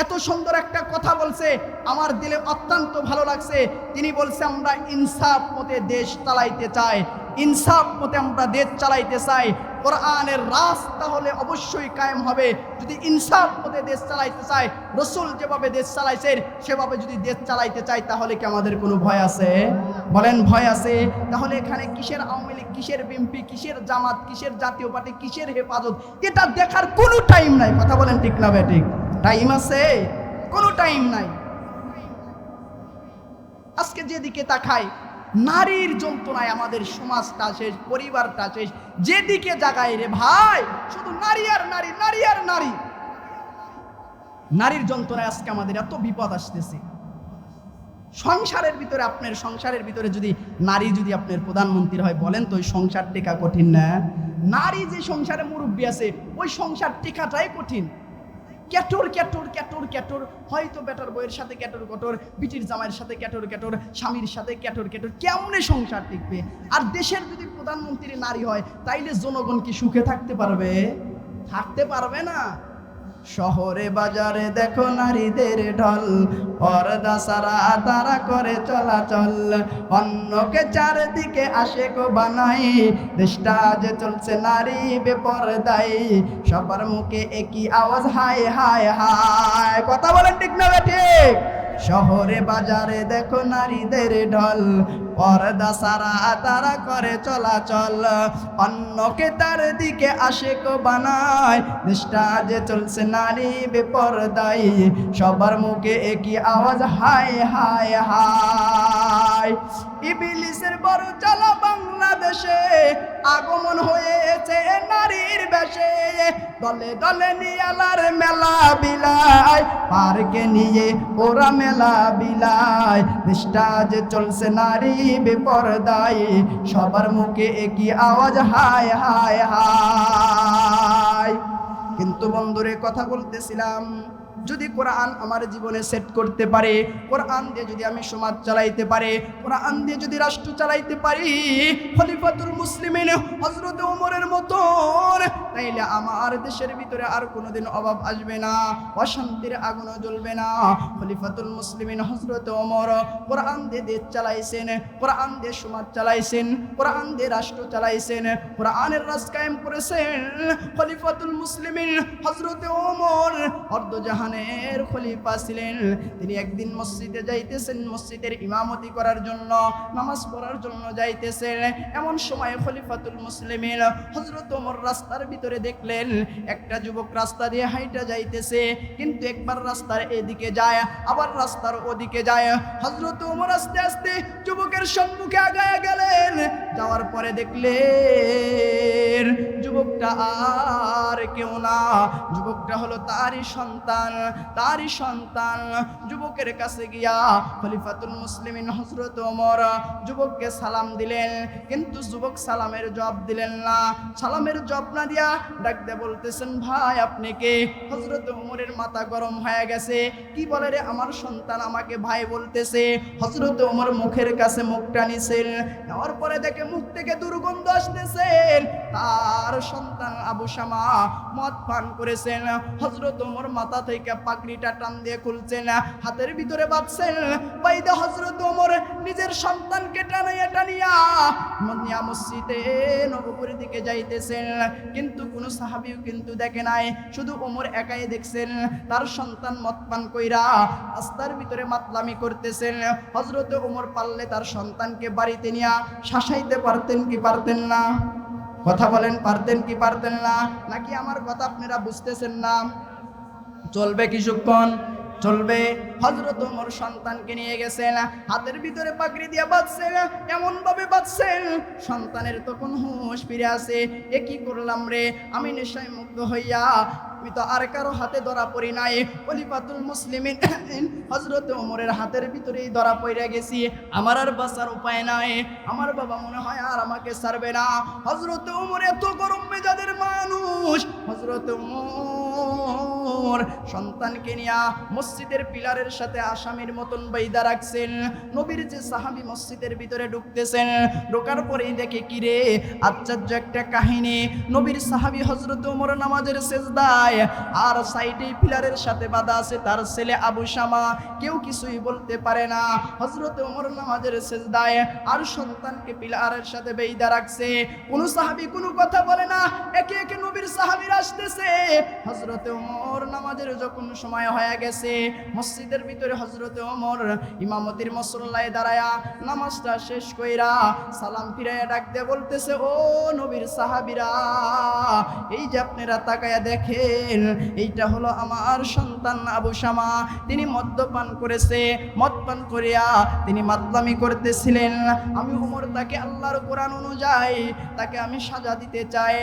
এত সুন্দর একটা কথা বলছে, আমার দিলে অত্যন্ত ভালো লাগছে। তিনি বলছে আমরা ইনসাফ মতে দেশ চালাইতে চাই, ইনসাফ মতে আমরা দেশ চালাইতে চাই। কোরআনের রাস্তা হলে অবশ্যই কায়েম হবে। যদি ইনসাফ মতে দেশ চালাইতে চাই, রসুল যেভাবে দেশ চালাইছেন সেভাবে যদি দেশ চালাইতে চাই, তাহলে কি আমাদের কোনো ভয় আছে? বলেন ভয় আছে? তাহলে এখানে কিসের আওয়ামী লীগ, কিসের বিএনপি, কিসের জামাত, কিসের জাতীয় পার্টি, কিসের হেফাজত, এটা দেখার কোনো টাইম নাই। কথা বলেন ঠিক না ঠিক? টাইম আছে? কোনো টাইম নাই। আজকে যেদিকে তাকাই নারীর যন্ত্রণায় আমাদের সমাজটা শেষ, পরিবারটা শেষ। যেদিকে জাগায় রে ভাই শুধু নারী আর নারী, নারী আর নারী। নারীর যন্ত্রণায় আজকে আমাদের এত বিপদ আসতেছে। সংসারের ভিতরে, আপনার সংসারের ভিতরে যদি নারী যদি আপনার প্রধানমন্ত্রী হয়, বলেন তো ওই সংসার টেকা কঠিন না? নারী যে সংসারে মুরব্বী আছে ওই সংসার টেকাটাই কঠিন। ক্যাটর ক্যাটর ক্যাটর ক্যাটর, হয়তো বেটার বইয়ের সাথে ক্যাটর ক্যাটর, বিটির জামাইয়ের সাথে ক্যাটর ক্যাটর, স্বামীর সাথে ক্যাটর ক্যাটর, কেমনে সংসার টিকবে? আর দেশের যদি প্রধানমন্ত্রী নারী হয় তাইলে জনগণ কি সুখে থাকতে পারবে? থাকতে পারবে না। শহরে বাজারে দেখো নারীদের ঢল, পর্দা সারা তারা করে চলাচল, অন্যকে চারদিকে আশেক বানাই, দেশটা যে চলছে নারী বেপরদাই, সবার মুখে একই আওয়াজ হায় হায় হায়। কথা বলেন ঠিক না ঠিক? শহরে বাজারে দেখো নারীদের ঢল, পর্দা সারা তারা করে চলাচল, অন্যকে তার দিকে আশেক বানায়, দেশটা যে চলছে নারী বেপরদাই, সবার মুখে একই আওয়াজ হায় হায় হায়। ইবলিসের বড় চালা বাংলাদেশে আগমন হয়েছে নারীর বেশে, দলে দলে নিয়ালার মেলা বিলায়, পার্কে নিয়ে ওরা মেলা বিলায়, দেশটা যে চলছে নারী বেপরদাই, সবার মুখে একই আওয়াজ হায় হায় হায়। কিন্তু বন্ধুরে কথা বলতেছিলাম, যদি কোরআন আমার জীবনে সেট করতে পারে, কোরআন দিয়ে যদি আমি সমাজ চালাইতে পারি, কোরআন দিয়ে যদি রাষ্ট্র চালাইতে পারি খলিফাতুল মুসলিমিন হযরত ওমরের মতন, তাইলে আমার দেশের ভিতরে আর কোনোদিন অভাব আসবে না, অশান্তির আগুনও জ্বলবে না। খলিফাতুল মুসলিমিন হযরত ওমর কোরআন দিয়ে দেশ চালাইছেন, কোরআন দিয়ে সমাজ চালাইছেন, কোরআন দিয়ে রাষ্ট্র চালাইছেন, কোরআনের রাজ কায়েম করেছেন। খলিফাতুল মুসলিমিন হযরত ওমর অর্ধজাহানের খলিফা ছিলেন। তিনি একদিন মসজিদে যাইতেছেন, মসজিদের ইমামতি করার জন্য, নামাজ পড়ার জন্য যাইতেছেন। এমন সময় খলিফাতুল মুসলিমিন হযরত ওমর রাস্তার ভিতরে দেখলেন একটা যুবক রাস্তা দিয়ে হাইটা যাইতেছে, কিন্তু একবার রাস্তার এদিকে যায় আবার রাস্তার ওদিকে যায়। হযরত ওমর আস্তে আস্তে যুবকের সম্মুখে আগায়া গেলেন, যাওয়ার পরে দেখলেন যুবকটা আর কেউ না, যুবকটা হলো তারই সন্তান, তারই সন্তান। যুবকের কাছে গিয়া খলিফাতুল মুসলিমিন হযরত ওমর যুবককে সালাম দিলেন, কিন্তু যুবক সালামের জবাব দিলেন না। সালামের জবাব না দিয়া ডাক দিয়ে বলতেছেন, ভাই আপনি কে? হযরত ওমরের মাথা গরম হয়ে গেছে, কি বলে রে আমার সন্তান আমাকে ভাই বলতেছে। হযরত ওমর মুখের কাছে মুখটা নিছেন, নেওয়ার পরে দেখে মুখ থেকে দুর্গন্ধ আসতেছেন, তার সন্তান আবু শামা মদ পান করেছেন। হযরত ওমর মাথা থেকে পাগড়িটা টান দিয়ে খুলছেন, হাতের ভিতরে বাঁধছেন, বাইদা হযরত ওমর নিজের সন্তানকে টানাইয়া টানিয়া মসজিদে নববীর দিকে যাইতেছেন। কিন্তু কোনো সাহাবীও কিন্তু দেখে নাই, শুধু ওমর একাই দেখছেন তার সন্তান মদ পান কইরা রাস্তার ভিতরে মাতলামি করতেছেন। হযরত ওমর পারলে তার সন্তানকে বাড়িতে নিয়ে শাসাইতে পারতেন কি পারতেন না? কথা বলেন, পারতেন কি পারতেন না? নাকি আমার কথা আপনারা বুঝতেছেন না? চলবে কিছুক্ষণ? চলবে। হযরত ওমর সন্তানকে নিয়ে গেছেন, হাতের ভিতরে পাগড়ি দিয়ে বাঁধছেন, এমন ভাবে বাঁধছেন সন্তানের তখন হুঁশ ফিরে আসে। এ কি করলাম রে, আমি নেশায় মুগ্ধ হইয়া আমি তো আর কারো হাতে ধরা পড়ি নাই, খলিফাতুল মুসলিমিন হযরত ওমরের হাতের ভিতরেই ধরা পড়ে গেছি, আমার আর বাঁচার উপায় নাই, আমার বাবা মনে হয় আর আমাকে ছাড়বে না। হযরত ওমর এত গরম মেজাজের মানুষ, হযরত ওমর সন্তানকে নিয়ে মসজিদের পিলারের সাথে আসামির মতন বাইদা রাখছেন। নবীর যে সাহাবী মসজিদের ভিতরে ঢুকতেছেন, ঢোকার পরেই দেখে কি রে আশ্চর্য একটা কাহিনী। নবীর সাহাবী হযরত ওমর নামাজের সেজদায় যায়, আর সাইডে পিলারের সাথে বাঁধা আছে তার ছেলে আবু শামা, কেউ কিছুই বলতে পারে না। হযরত ওমর নামাজের সিজদায় আর সন্তানকে পিলারের সাথে বেঁধে রাখছে, কোন সাহাবী কোনো কথা বলে না। একে একে নবীর সাহাবীরা আসতেছে। হযরত ওমর নামাজের যখন সময় হয়ে গেছে, মসজিদের ভিতরে হযরত ওমর ইমামতির মুসল্লায় দাঁড়ায়া নামাজটা শেষ কইরা সালাম ফিরাইয়া ডাক দিয়ে বলতেছে, ও নবীর সাহাবীরা, এই যে আপনারা তাকায়া দেখেন, এইটা হলো আমার সন্তান আবু শামা। তিনি মদ্যপান করেছে, মদপান করিয়া তিনি মাতলামি করতেছিলেন। আমি ওমর তাকে আল্লাহর কোরআন অনুযায়ী তাকে আমি সাজা দিতে চাই।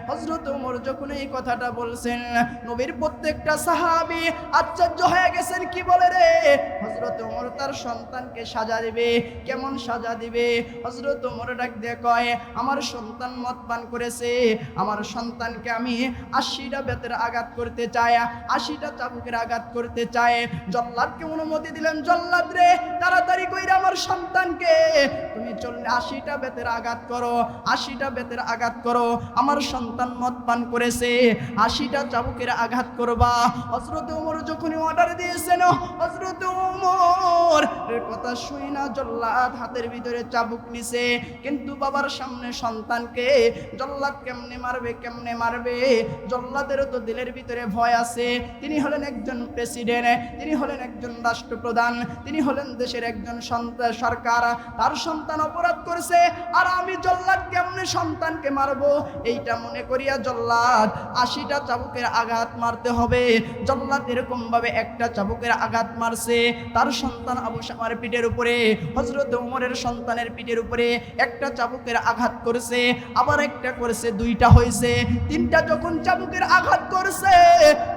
হযরত ওমর যখন এই কথাটা বলছেন, নবীর প্রত্যেকটা সাহাবী আশ্চর্য হয়ে গেছেন, কি বলে রে? হযরত ওমর তার সন্তানকে সাজা দিবে, কেমন সাজা দিবে? হযরত ওমর ডাক দিয়ে কয়, আমার সন্তান মদ পান করেছে, আমার সন্তানকে আমি 80টা বেতের আঘাত করতে চাই, 80টা চাবুকের আঘাত করতে চাই। জল্লাদকে অনুমতি দিলেন, জল্লাদ রে, তাড়াতাড়ি কইরা আমার সন্তানকে তুমি 80টা বেতের আঘাত করো, 80টা বেতের আঘাত করো। আমার সন্তান মদ পান করেছে, 80টা চাবুকের আঘাত করবা। হযরত ওমর যখন অর্ডার দিয়েছেন, হযরত ওমর এর কথা শুই না জল্লাদ হাতের ভিতরে চাবুক নিছে, কিন্তু বাবার সামনে সন্তানকে জল্লাদ কেমনে মারবে, কেমনে মারবে? জল্লাদেরও তো দিলের ভিতরে ভয় আছে। তিনি হলেন একজন প্রেসিডেন্ট, তিনি হলেন একজন রাষ্ট্রপ্রধান, তিনি হলেন দেশের একজন সরকার। তার সন্তান অপরাধ করেছে, আর আমি জল্লাদ কেমনে সন্তানকে মারবো? এইটা মনে করিয়া জল্লাদ 80টা চাবুকের আঘাত মারতে হবে। জল্লাদ এরকম ভাবে একটা চাবুকের আঘাত মারছে তার সন্তান আবু শামার পিঠের উপরে। হযরত ওমরের সন্তানের পিঠের উপরে একটা চাবুকের আঘাত করেছে, আবার একটা করেছে, 2টা হয়েছে, 3টা যখন চাবুকের আঘাত করছে,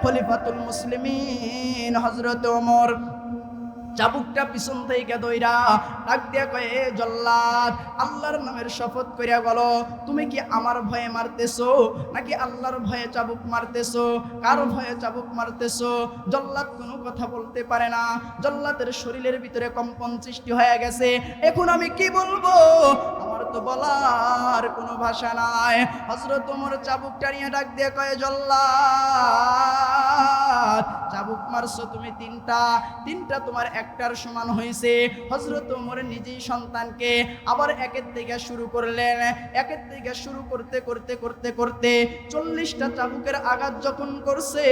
খলিফাতুল মুসলিমিন হযরত ওমর চাবুকটা পিছন থেকে দইরা ডাক দিয়া কয়, এ জল্লাদ, আল্লাহর নামের শপথ করিয়া বলো, তুমি কি আমার ভয়ে মারতেছো নাকি আল্লাহর ভয়ে চাবুক মারতেছো? কার ভয়ে চাবুক মারতেছো? জল্লাদ কোনো কথা বলতে পারে না। জল্লাদের শরীরের ভিতরে কম্পন সৃষ্টি হয়ে গেছে। এখন আমি কি বলবো? আমার তো বলার কোনো ভাষা নাই। হযরত ওমর চাবুকটা নিয়ে ডাক দিয়ে কয়, জল্লাদ, চাবুক মারছো তুমি 3টা তোমার একটার সমান হয়েছে। হযরত ওমর নিজেই সন্তানকে আবার একের থেকে শুরু করলেন। একের থেকে শুরু করতে করতে করতে করতে 40টা চাবুকের আঘাত যখন করছে,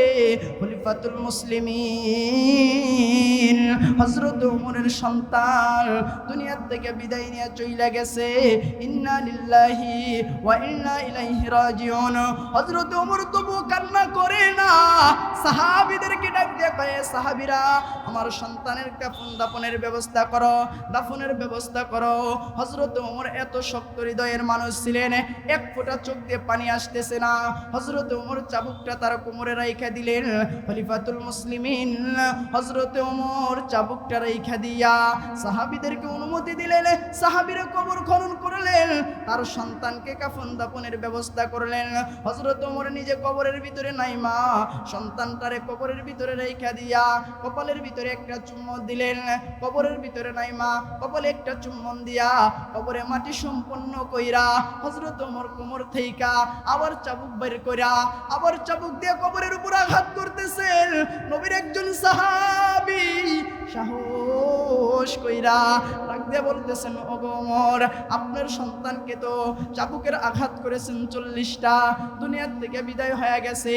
খলিফাতুল মুসলিমিন হযরত ওমরের সন্তান দুনিয়ার থেকে বিদায় নিয়ে চলে গেছে। ইন্না লিল্লাহি ওয়া ইন্না ইলাইহি রাজিউন। হযরত ওমর তবু কান্না করে না। সাহাবীদেরকে ডাক দিয়ে কয়, সাহাবীরা, আমার সন্তানের কাফন দাফনের ব্যবস্থা করো, দাফনের ব্যবস্থা করো। হযরত ওমর এত শক্ত হৃদয়ের মানুষ ছিলেন, এক ফোঁটা চোখ দিয়ে পানি আসতেছে না। হযরত ওমর চাবুকটা তার কোমরে রাইখা দিলেন। খলিফাতুল মুসলিমিন হযরত ওমর চাবুকটা রাইখা দিয়া সাহাবীদেরকে অনুমতি দিলেন। সাহাবীরা কবর খনন করলেন, তার সন্তানকে কাফন দাফনের ব্যবস্থা করলেন। হযরত ওমর নিজে কবরের ভিতরে নাইমা সন্তানটারে কবরের ভিতরে রাইখা দিয়া কপালের ভিতরে একটা চুম্বন দিলেন। কবরের ভিতরে নাইমা কপালে একটা চুম্বন দিয়া কবরে মাটি সম্পন্ন কইরা হযরত ওমর কোমর থেইকা আবার চাবুক বের কইরা আবার চাবুক দিয়ে কবরের উপর আঘাত করতেছেন। নবীর একজন সাহাবী সাহস কইরা ডাক দিয়ে বলতেছেন, ওগো ওমর, আপনার সন্তানকে তো চাবুকের আঘাত করেছেন 40টা, দুনিয়ার থেকে বিদায় হয়ে গেছে,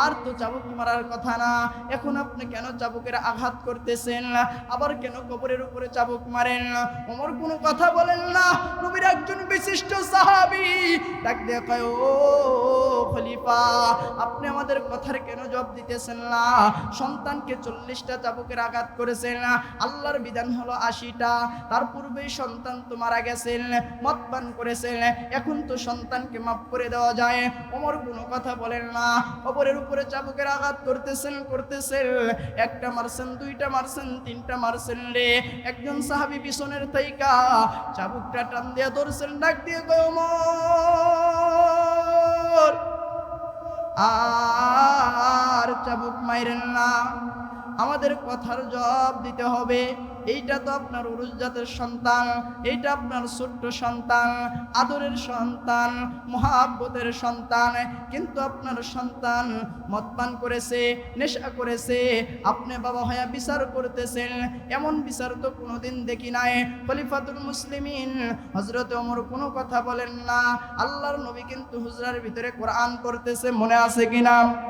আর তো চাবুক মারার কথা না। এখন আপনি কেন চাবুকের আঘাত করতেছেন? আবার কেন কবরের উপরে চাবুক মারেন? ওমর কোনো কথা বলেন না। নবীর একজন বিশিষ্ট সাহাবী ডাক দিয়ে কয়, ও খলিফা, আপনি আমাদের কথার কেন জবাব দিতেছেন না? সন্তানকে 40টা চাবুকের আঘাত করেছেন, আল্লাহর বিধান হলো 80টা। তার পূর্বেই সন্তান তো মারা গেছেন, মদ পান করেছেন, এখন তো সন্তানকে মাফ করে দেওয়া যায়। ওমর কোনো কথা বলেন না। কবরের উপরে চাবুকের আঘাত করতেছেন, একটা মারছেন, 2টা মারছেন, 3টা মারছেন রে। একজন সাহাবী পিছনের থাইকা চাবুকটা টান দিয়ে ধরছেন, ডাক দিয়ে কয়, ওমর, আর চাবুক মাইরেন না। আমাদের কথার জবাব দিতে হবে। এইটা তো আপনার উরুস জাতের সন্তান, এইটা আপনার ছোট্ট সন্তান, আদরের সন্তান, মহাব্বতের সন্তান, কিন্তু আপনার সন্তান মদপান করেছে, নেশা করেছে, আপনি বাবা হয়ে বিচার করতেছেন। এমন বিচার তো কোনোদিন দেখি নাই। খলিফাতুল মুসলিমিন হযরত ওমর কোনো কথা বলেন না। আল্লাহর নবী কিন্তু হুজরার ভিতরে কোরআন পড়তেছে, মনে আছে কিনা?